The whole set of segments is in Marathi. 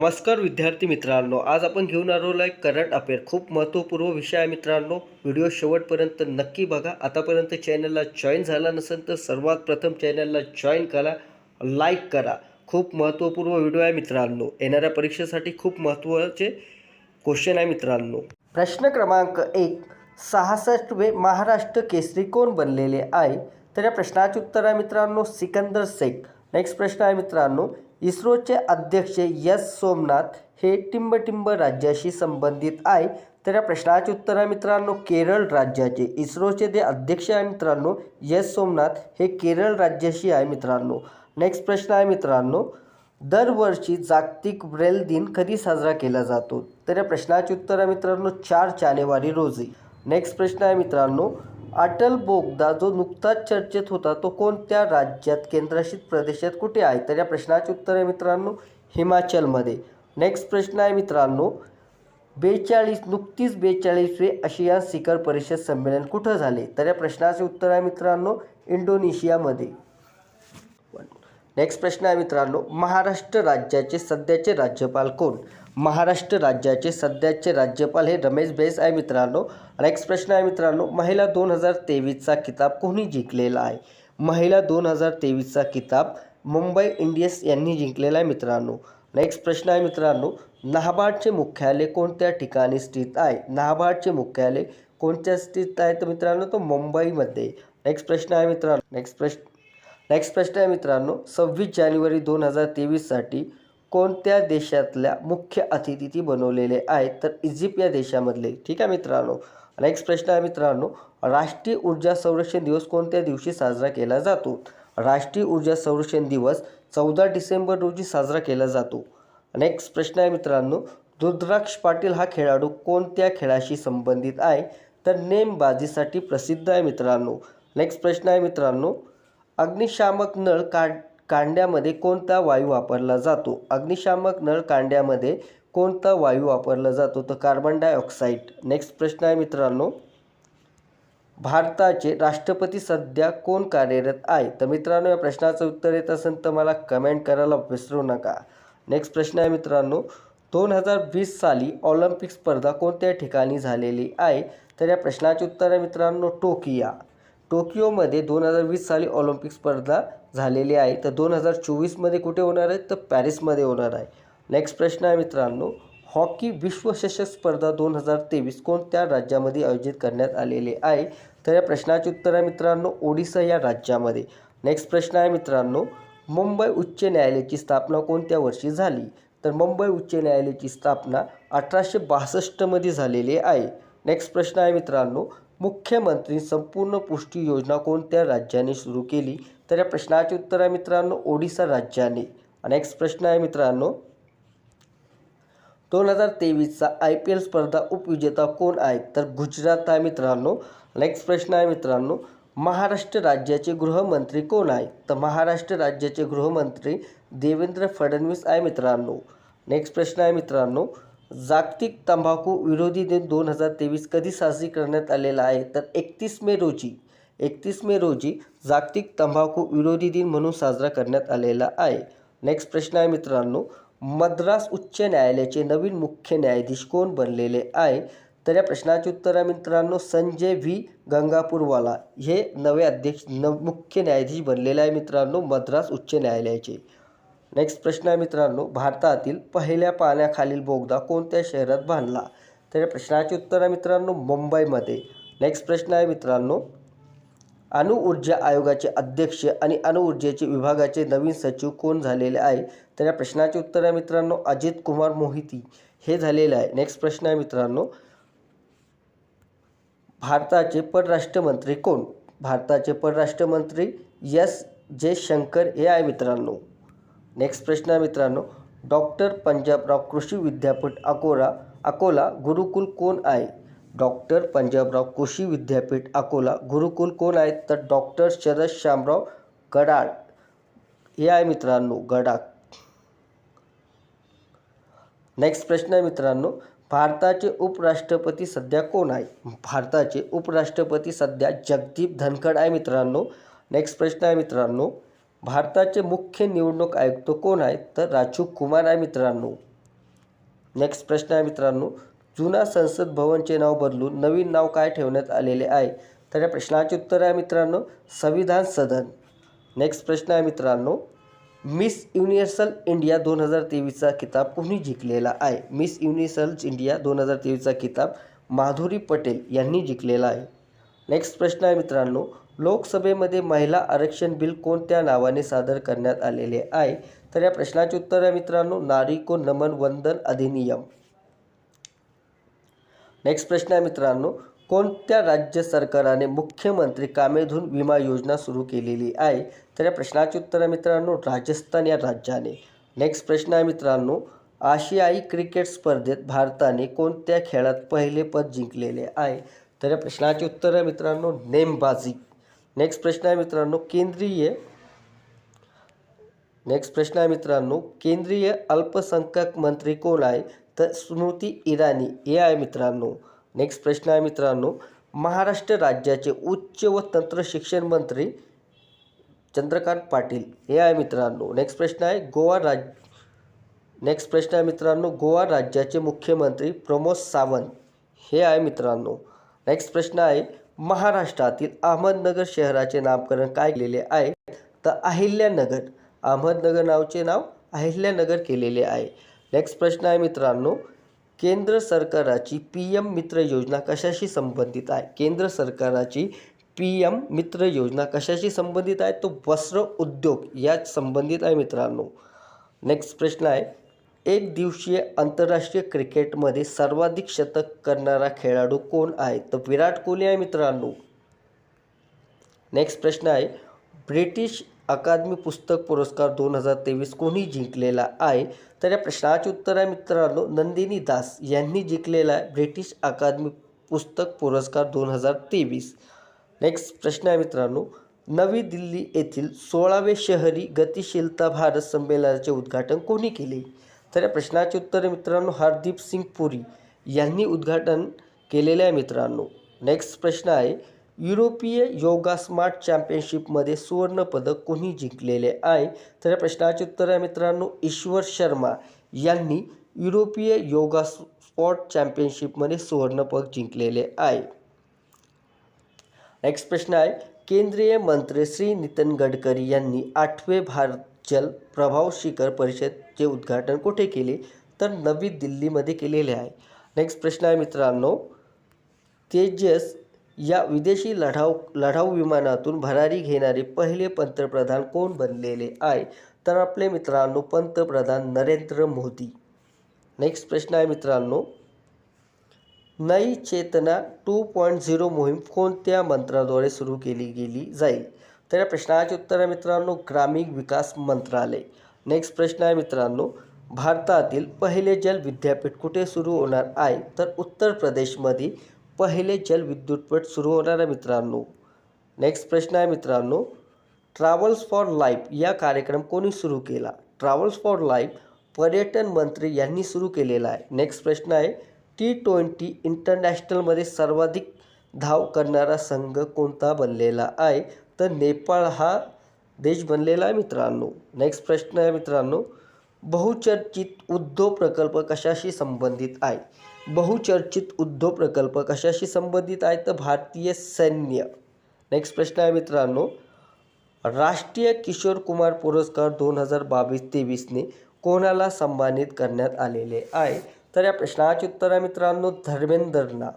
नमस्कार विद्यार्थी मित्रांनो, आज आपण घेऊन आलो आहे करंट अफेअर. खूप महत्त्वपूर्ण विषय आहे मित्रांनो. व्हिडिओ शेवटपर्यंत नक्की बघा. आतापर्यंत चॅनलला जॉईन झाला नसेल तर सर्वात प्रथम चॅनलला जॉईन करा, लाईक करा. खूप महत्त्वपूर्ण व्हिडिओ आहे मित्रांनो. येणाऱ्या परीक्षेसाठी खूप महत्त्वाचे क्वेश्चन आहे मित्रांनो. प्रश्न क्रमांक 1, 66वे महाराष्ट्र केसरी कोण बनलेले आहे? तर या प्रश्नाचे उत्तर आहे मित्रांनो सिकंदर शेख. नेक्स्ट प्रश्न आहे मित्रांनो, इस्रोचे अध्यक्ष एस सोमनाथ हे टिंबटिंब राज्याशी संबंधित आहे? तर या प्रश्नाचे उत्तर आहे मित्रांनो केरळ राज्याचे. इस्रोचे जे अध्यक्ष आहे मित्रांनो एस सोमनाथ हे केरळ राज्याशी आहे मित्रांनो. नेक्स्ट प्रश्न आहे मित्रांनो, दरवर्षी जागतिक ब्रेल दिन कधी साजरा केला जातो? तर या प्रश्नाचे उत्तर आहे मित्रांनो 4 जानेवारी रोजी. नेक्स्ट प्रश्न आहे मित्रांनो, अटल बोगदा जो नुकताच चर्चेत होता तो कोणत्या राज्यात केंद्रशासित प्रदेशात कुठे आहे? तर या प्रश्नाचे उत्तर आहे मित्रांनो हिमाचलमध्ये. नेक्स्ट प्रश्न आहे मित्रांनो, नुकतीच 42वे आशियान शिखर परिषद संमेलन कुठं झाले? तर या प्रश्नाचे उत्तर आहे मित्रांनो इंडोनेशियामध्ये. नेक्स्ट प्रश्न आहे मित्रांनो, महाराष्ट्र राज्याचे सध्याचे राज्यपाल कोण? महाराष्ट्र राज्याचे सध्याचे राज्यपाल हे रमेश बैस आहे मित्रांनो. नेक्स्ट प्रश्न आहे मित्रांनो, महिला 2023चा किताब कोणी जिंकलेला आहे? महिला 2023चा किताब मुंबई इंडियन्स यांनी जिंकलेला आहे मित्रांनो. नेक्स्ट प्रश्न आहे मित्रांनो, नाबार्डचे मुख्यालय कोणत्या ठिकाणी स्थित आहे? नाबार्डचे मुख्यालय कोणत्या स्थित आहे तर मित्रांनो तो मुंबईमध्ये. नेक्स्ट प्रश्न आहे मित्रांनो, नेक्स्ट प्रश्न आहे मित्रांनो, 26 जानेवारी 2023साठी कोणत्या देशातल्या मुख्य अतिथी बनवलेले आहेत? तर इजिप्त या देशामधले. ठीक आहे मित्रांनो. नेक्स्ट प्रश्न आहे मित्रांनो, राष्ट्रीय ऊर्जा संरक्षण दिवस कोणत्या दिवशी साजरा केला जातो? राष्ट्रीय ऊर्जा संरक्षण दिवस 14 डिसेंबर रोजी साजरा केला जातो. नेक्स्ट प्रश्न आहे मित्रांनो, रुद्राक्ष पाटील हा खेळाडू कोणत्या खेळाशी संबंधित आहे? तर नेमबाजीसाठी प्रसिद्ध आहे मित्रांनो. नेक्स्ट प्रश्न आहे मित्रांनो, अग्निशामक नळ कांड्यामध्ये कोणता वायू वापरला जातो? अग्निशामक नळ कांड्यामध्ये कोणता वायू वापरला जातो? तर कार्बन डायऑक्साईड. नेक्स्ट प्रश्न आहे मित्रांनो, भारताचे राष्ट्रपती सध्या कोण कार्यरत आहे? तर मित्रांनो या प्रश्नाचं उत्तर येत असेल तर मला कमेंट करायला विसरू नका. नेक्स्ट प्रश्न आहे मित्रांनो, 2020 साली ऑलिम्पिक स्पर्धा कोणत्या ठिकाणी झालेली आहे? तर या प्रश्नाचे उत्तर आहे मित्रांनो टोकियोमध्ये 2020 साली ऑलिम्पिक स्पर्धा झालेली आहे. तर 2024मध्ये कुठे होणार आहे? तर पॅरिसमध्ये होणार आहे. नेक्स्ट प्रश्न आहे मित्रांनो, हॉकी विश्वचषक स्पर्धा 2023 कोणत्या राज्यामध्ये आयोजित करण्यात आलेले आहे? तर या प्रश्नाचे उत्तर आहे मित्रांनो ओडिशा या राज्यामध्ये. नेक्स्ट प्रश्न आहे मित्रांनो, मुंबई उच्च न्यायालयाची स्थापना कोणत्या वर्षी झाली? तर मुंबई उच्च न्यायालयाची स्थापना 1862मध्ये झालेली आहे. नेक्स्ट प्रश्न आहे मित्रांनो, मुख्यमंत्री संपूर्ण पुष्टी योजना कोणत्या राज्याने सुरू केली? तर या प्रश्नाचे उत्तर आहे मित्रांनो ओडिशा राज्याने. नेक्स्ट प्रश्न आहे मित्रांनो, 2023चा IPL स्पर्धा उपविजेता कोण आहे? तर गुजरात आहे मित्रांनो. नेक्स्ट प्रश्न आहे मित्रांनो, महाराष्ट्र राज्याचे गृहमंत्री कोण आहे? तर महाराष्ट्र राज्याचे गृहमंत्री देवेंद्र फडणवीस आहे मित्रांनो. नेक्स्ट प्रश्न आहे मित्रांनो, जागतिक तंबाखू विरोधी दिन 2023 कधी साजरी करण्यात आलेला आहे? तर 31 मे रोजी जागतिक तंबाखू विरोधी दिन म्हणून साजरा करण्यात आलेला आहे. नेक्स्ट प्रश्न आहे मित्रांनो, मद्रास उच्च न्यायालयाचे नवीन मुख्य न्यायाधीश कोण बनलेले आहे? तर या प्रश्नाचे उत्तर आहे मित्रांनो संजय व्ही गंगापूरवाला हे नवे मुख्य न्यायाधीश बनलेले आहे मित्रांनो मद्रास उच्च न्यायालयाचे. नेक्स्ट प्रश्न आहे मित्रांनो, भारतातील पहिल्या पाण्याखालील बोगदा कोणत्या शहरात बांधला? तर या प्रश्नाचे उत्तर आहे मित्रांनो मुंबईमध्ये. नेक्स्ट प्रश्न आहे मित्रांनो, अणुऊर्जा आयोगाचे अध्यक्ष आणि अणुऊर्जेचे विभागाचे नवीन सचिव कोण झालेले आहे? तर या प्रश्नाचे उत्तर आहे मित्रांनो अजित कुमार मोहिती हे झालेले आहे. नेक्स्ट प्रश्न आहे मित्रांनो, भारताचे परराष्ट्रमंत्री कोण? भारताचे परराष्ट्रमंत्री एस जयशंकर हे आहे मित्रांनो. नेक्स्ट प्रश्न आहे मित्रांनो, डॉक्टर पंजाबराव कृषी विद्यापीठ अकोला गुरुकुल कोण आहे? डॉक्टर पंजाबराव कृषी विद्यापीठ अकोला गुरुकुल कोण आहेत? तर डॉक्टर शरद शामराव गडाख हे आहे मित्रांनो गडाख. नेक्स्ट प्रश्न आहे मित्रांनो, भारताचे उपराष्ट्रपती सध्या कोण आहे? भारताचे उपराष्ट्रपती सध्या जगदीप धनखड आहे मित्रांनो. नेक्स्ट प्रश्न आहे मित्रांनो, भारताचे मुख्य निवडणूक आयुक्त कोण आहेत? तर राजीव कुमार आहे मित्रांनो. नेक्स्ट प्रश्न आहे मित्रांनो, जुना संसद भवनचे नाव बदलून नवीन नाव काय ठेवण्यात आलेले आहे? तर या प्रश्नाचे उत्तर आहे मित्रांनो, संविधान सदन. नेक्स्ट प्रश्न आहे मित्रांनो, मिस युनिव्हर्सल इंडिया 2023चा किताब कोणी जिंकलेला आहे? मिस युनिव्हर्सल इंडिया 2023चा किताब माधुरी पटेल यांनी जिंकलेला आहे. नेक्स्ट प्रश्न आहे मित्रांनो, लोकसभेमध्ये महिला आरक्षण बिल कोणत्या नावाने सादर करण्यात आलेले आहे? तर या प्रश्नाचे उत्तर आहे मित्रांनो, नारी को नमन वंदन अधिनियम. नेक्स्ट प्रश्न आहे मित्रांनो, कोणत्या राज्य सरकारने मुख्यमंत्री कामेधून विमा योजना सुरू केलेली आहे? तर या प्रश्नाचे उत्तर आहे मित्रांनो, राजस्थान या राज्याने. नेक्स्ट प्रश्न आहे मित्रांनो, आशियाई क्रिकेट स्पर्धेत भारताने कोणत्या खेळात पहिले पद जिंकलेले आहे? तर या प्रश्नाचे उत्तर आहे मित्रांनो, नेमबाजी. नेक्स्ट प्रश्न आहे मित्रांनो, केंद्रीय अल्पसंख्याक मंत्री कोण आहे? तर स्मृती इराणी हे आहे मित्रांनो. नेक्स्ट प्रश्न आहे मित्रांनो, महाराष्ट्र राज्याचे उच्च व तंत्र शिक्षण मंत्री चंद्रकांत पाटील हे आहे मित्रांनो. नेक्स्ट प्रश्न आहे मित्रांनो, गोवा राज्याचे मुख्यमंत्री प्रमोद सावंत हे आहे मित्रांनो. नेक्स्ट प्रश्न आहे, महाराष्ट्रातील अहमदनगर शहराचे नामकरण काय केलेले आहे? तर अहिल्यानगर. अहमदनगर नावचे नाव अहिल्यानगर केलेले आहे. नेक्स्ट प्रश्न आहे मित्रांनो, केंद्र सरकाराची PM मित्र योजना कशाशी संबंधित आहे? केंद्र सरकाराची PM मित्र योजना कशाशी संबंधित आहे? तो वस्त्र उद्योग याच संबंधित आहे मित्रांनो. नेक्स्ट प्रश्न आहे, एक दिवसीय आंतरराष्ट्रीय क्रिकेटमध्ये सर्वाधिक शतक करणारा खेळाडू कोण आहे? तर विराट कोहली आहे मित्रांनो. नेक्स्ट प्रश्न आहे, ब्रिटिश अकादमी पुस्तक पुरस्कार 2023 कोणी जिंकलेला आहे? तर या प्रश्नाचे उत्तर आहे मित्रांनो, नंदिनी दास यांनी जिंकलेला आहे ब्रिटिश अकादमी पुस्तक पुरस्कार 2023. नेक्स्ट प्रश्न आहे मित्रांनो, नवी दिल्ली येथील 16वे शहरी गतिशीलता भारत संमेलनाचे उद्घाटन कोणी केले? तर या प्रश्नाचे उत्तर आहे मित्रांनो, हरदीप सिंग पुरी यांनी उद्घाटन केलेले आहे मित्रांनो. नेक्स्ट प्रश्न आहे, युरोपीय योगा स्मार्ट चॅम्पियनशिपमध्ये सुवर्णपदक कोणी जिंकलेले आहे? तर या प्रश्नाचे उत्तर आहे मित्रांनो, ईश्वर शर्मा यांनी युरोपीय योगा स्पोर्ट चॅम्पियनशिपमध्ये सुवर्णपदक जिंकलेले आहे. नेक्स्ट प्रश्न आहे, केंद्रीय मंत्री श्री नितीन गडकरी यांनी 8वे भारत जल प्रभाव शिखर परिषदेचे उद्घाटन कुठे केले? तर नवी दिल्लीमध्ये केलेले आहे. नेक्स्ट प्रश्न आहे मित्रांनो, तेजस या विदेशी लढाऊ विमानातून भरारी घेणारे पहिले पंतप्रधान कोण बनलेले आहे? तर आपले मित्रांनो, पंतप्रधान नरेंद्र मोदी. नेक्स्ट प्रश्न आहे मित्रांनो, नई चेतना 2.0 मोहीम कोणत्या मंत्राद्वारे सुरू केली गेली जाईल? तर या प्रश्नाचे उत्तर आहे मित्रांनो, ग्रामीण विकास मंत्रालय. नेक्स्ट प्रश्न आहे मित्रांनो, भारतातील पहिले जल विद्यापीठ कुठे सुरू होणार आहे? तर उत्तर प्रदेशमध्ये पहिले जल विद्युतपीठ सुरू होणार आहे मित्रांनो. नेक्स्ट प्रश्न आहे मित्रांनो, ट्रॅव्हल्स फॉर लाईफ या कार्यक्रम कोणी सुरू केला? ट्रॅव्हल्स फॉर लाईफ पर्यटन मंत्री यांनी सुरू केलेला आहे. नेक्स्ट प्रश्न आहे, T20 इंटरनॅशनलमध्ये सर्वाधिक धाव करणारा संघ कोणता बनलेला आहे? तर नेपाळ हा देश बनलेला आहे मित्रांनो. नेक्स्ट प्रश्न आहे मित्रांनो, बहुचर्चित उद्योग प्रकल्प कशाशी संबंधित आहे? बहुचर्चित उद्योग प्रकल्प कशाशी संबंधित आहे? तर भारतीय सैन्य. नेक्स्ट प्रश्न आहे मित्रांनो, राष्ट्रीय किशोर कुमार पुरस्कार 2022-23ने कोणाला सन्मानित करण्यात आलेले आहे? तर या प्रश्नाचे उत्तर आहे मित्रांनो, धर्मेंद्रना.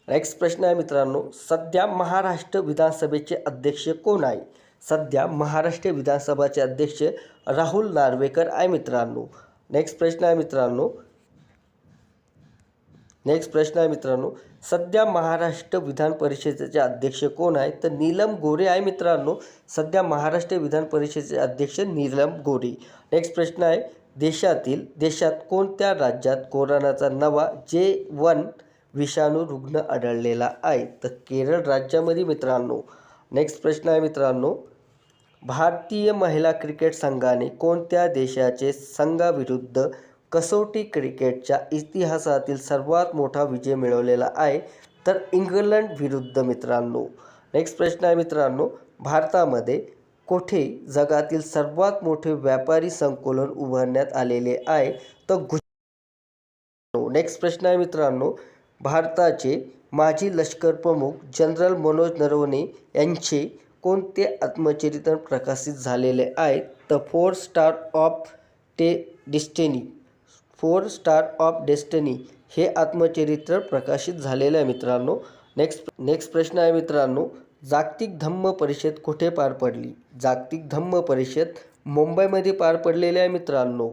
नेक्स्ट प्रश्न आहे मित्रांनो, सध्या महाराष्ट्र विधानसभेचे अध्यक्ष कोण आहे? सध्या महाराष्ट्र विधानसभाचे अध्यक्ष राहुल नार्वेकर आहे मित्रांनो. नेक्स्ट प्रश्न आहे मित्रांनो, सध्या महाराष्ट्र विधान परिषदेचे अध्यक्ष कोण आहे? तर नीलम गोरे आहे मित्रांनो. सध्या महाराष्ट्र विधान परिषदेचे अध्यक्ष नीलम गोरे. नेक्स्ट प्रश्न आहे, देशात कोणत्या राज्यात कोरोनाचा नवा J1 विषाणू रुग्ण आढळलेला आहे? तर केरळ राज्यामध्ये मित्रांनो. नेक्स्ट प्रश्न आहे मित्रांनो, भारतीय महिला क्रिकेट संघाने कोणत्या देशाचे संघाविरुद्ध कसोटी क्रिकेटच्या इतिहासातील सर्वात मोठा विजय मिळवलेला आहे? तर इंग्लंड विरुद्ध मित्रांनो. नेक्स्ट प्रश्न आहे मित्रांनो, भारतामध्ये कोठे जगातील सर्वात मोठे व्यापारी संकुलन उभारण्यात आलेले आहे? तर नेक्स्ट प्रश्न आहे मित्रांनो, भारताचे माजी लष्कर प्रमुख जनरल मनोज नरवणे यांचे कोणते आत्मचरित्र प्रकाशित झालेले आहे? तर 4 star of destiny, 4 star of destiny हे आत्मचरित्र प्रकाशित झालेले आहे मित्रांनो. नेक्स्ट प्रश्न आहे मित्रांनो, जागतिक धम्म परिषद कुठे पार पडली? जागतिक धम्म परिषद मुंबईमध्ये पार पडलेली आहे मित्रांनो.